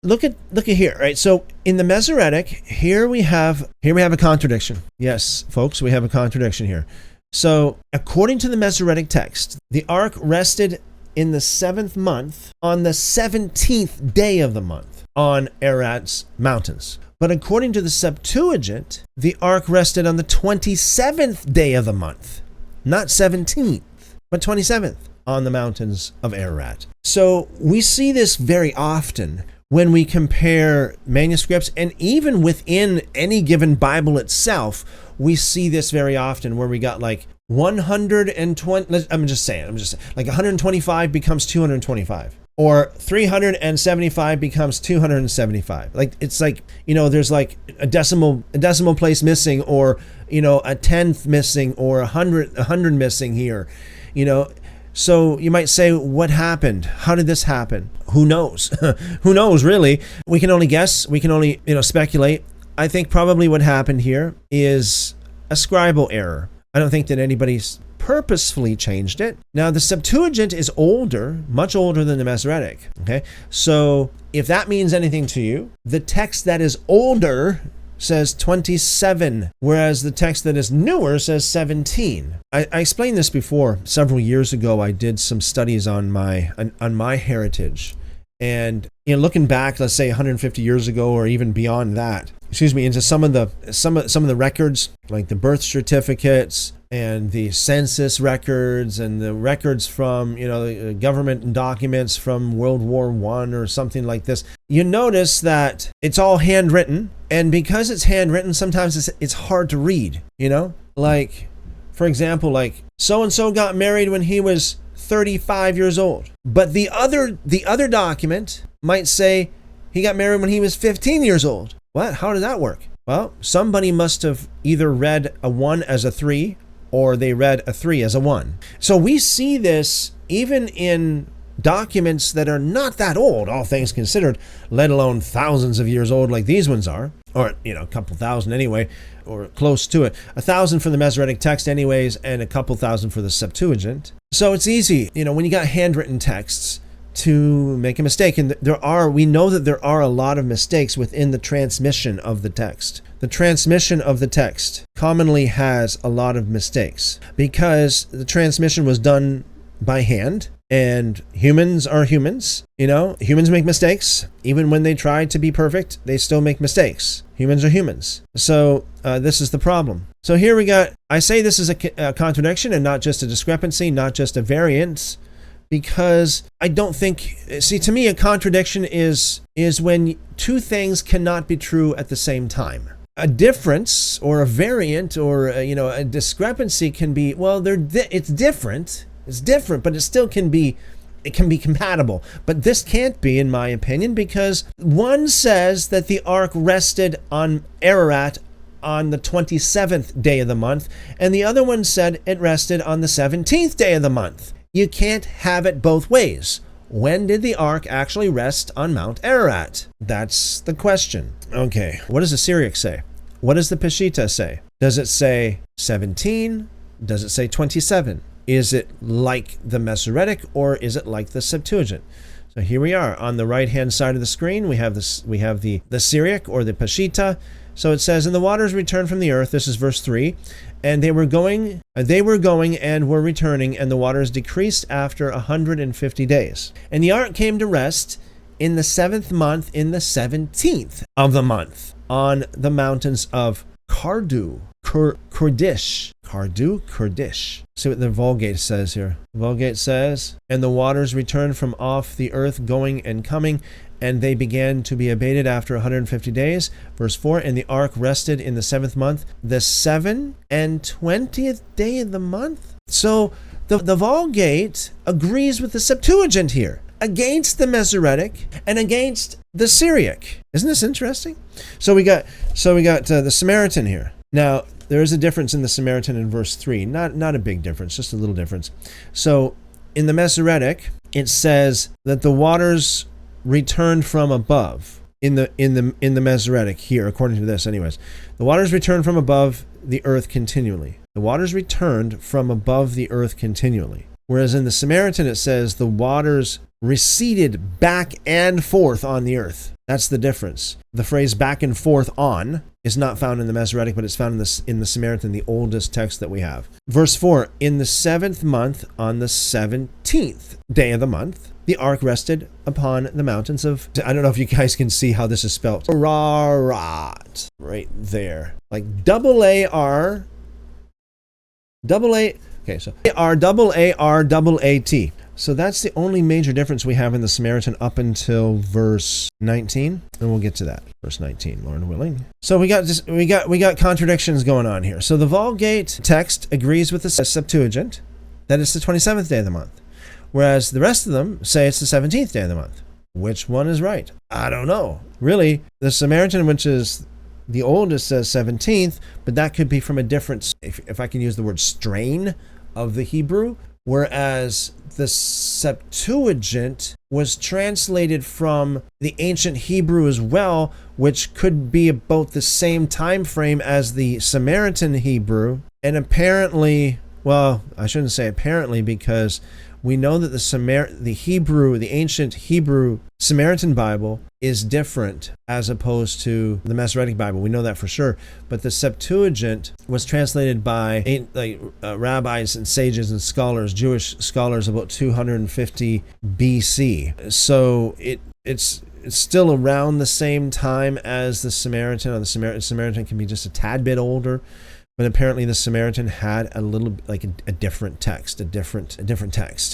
look at here, right? So in the Masoretic, here we have a contradiction. Yes, folks, we have a contradiction here. So according to the Masoretic text, the ark rested in the 7th month on the 17th day of the month on Ararat's mountains. But according to the Septuagint, the ark rested on the 27th day of the month, not 17th, but 27th on the mountains of Ararat. So we see this very often when we compare manuscripts, and even within any given Bible itself, we see this very often where we got like 120, I'm just saying, like 125 becomes 225. Or 375 becomes 275. Like, it's like, there's like a decimal place missing, or, a tenth missing, or a hundred missing here, So you might say, what happened? How did this happen? Who knows? Who knows, really? We can only guess. We can only, speculate. I think probably what happened here is a scribal error. I don't think that anybody's purposefully changed it. Now, the Septuagint is older, much older than the Masoretic. Okay, so if that means anything to you, the text that is older says 27, whereas the text that is newer says 17. I explained this before. Several years ago, I did some studies on my heritage, and looking back, let's say 150 years ago, or even beyond that, into some of the records, like the birth certificates and the census records and the records from the government documents from World War I or something like this. You notice that it's all handwritten, and because it's handwritten, sometimes it's hard to read. Like, for example, like so and so got married when he was 35 years old, but the other document might say he got married when he was 15 years old. What? How did that work? Well, somebody must have either read a 1 as a 3, or they read a 3 as a 1. So we see this even in documents that are not that old, all things considered, let alone thousands of years old like these ones are, or a couple thousand anyway, or close to it. 1,000 for the Masoretic text anyways, and a couple thousand for the Septuagint. So it's easy, when you got handwritten texts, to make a mistake. And we know that there are a lot of mistakes within the transmission of the text. The transmission of the text commonly has a lot of mistakes because the transmission was done by hand, and humans are humans. Humans make mistakes. Even when they try to be perfect, they still make mistakes. Humans are humans. So this is the problem. So here I say this is a contradiction and not just a discrepancy, not just a variance, because I don't think, to me, a contradiction is when two things cannot be true at the same time. A difference or a variant or a discrepancy can be, well, it's different, but it still can be compatible. But this can't be, in my opinion, because one says that the ark rested on Ararat on the 27th day of the month, and the other one said it rested on the 17th day of the month. You can't have it both ways. When did the ark actually rest on Mount Ararat? That's the question. Okay, what does the Syriac say? What does the Peshitta say? Does it say 17? Does it say 27? Is it like the Masoretic, or is it like the Septuagint? So here we are. On the right-hand side of the screen, we have the Syriac or the Peshitta. So it says, "And the waters returned from the earth," this is verse 3, "and they were going and were returning, and the waters decreased after 150 days. And the ark came to rest in the 7th month, in the 17th of the month, on the mountains of Kardu, Kurdish." See what the Vulgate says here. The Vulgate says, "And the waters returned from off the earth, going and coming, and they began to be abated after 150 days. Verse 4, "And the ark rested in the 7th month, the 27th day of the month." So the Vulgate agrees with the Septuagint here, against the Masoretic and against the Syriac. Isn't this interesting? So we got the Samaritan here. Now, there is a difference in the Samaritan in verse 3. Not a big difference, just a little difference. So in the Masoretic, it says that the waters returned from above. In the Masoretic here, according to this anyways, the waters returned from above the earth continually. The waters returned from above the earth continually. Whereas in the Samaritan it says the waters receded back and forth on the earth. That's the difference. The phrase back and forth on is not found in the Masoretic, but it's found in the Samaritan, the oldest text that we have. Verse 4, in the 7th month, on the 17th day of the month, the ark rested upon the mountains of, I don't know if you guys can see how this is spelled. Ararat, right there. Like double A-R, double A, okay, so A-R-double-A-R-double-A-T. So that's the only major difference we have in the Samaritan up until verse 19, and we'll get to that. Verse 19, Lord willing. So we got contradictions going on here. So the Vulgate text agrees with the Septuagint that it's the 27th day of the month, whereas the rest of them say it's the 17th day of the month. Which one is right? I don't know. Really, the Samaritan, which is the oldest, says 17th, but that could be from a different, if I can use the word strain of the Hebrew, whereas the Septuagint was translated from the ancient Hebrew as well, which could be about the same time frame as the Samaritan Hebrew. And apparently, well, I shouldn't say apparently, because we know that the ancient Hebrew Samaritan Bible is different as opposed to the Masoretic Bible. We know that for sure. But the Septuagint was translated by rabbis and sages and scholars, Jewish scholars, about 250 BC. So it's still around the same time as the Samaritan. Or the Samaritan can be just a tad bit older. But apparently the Samaritan had a little, like a different text, a different text.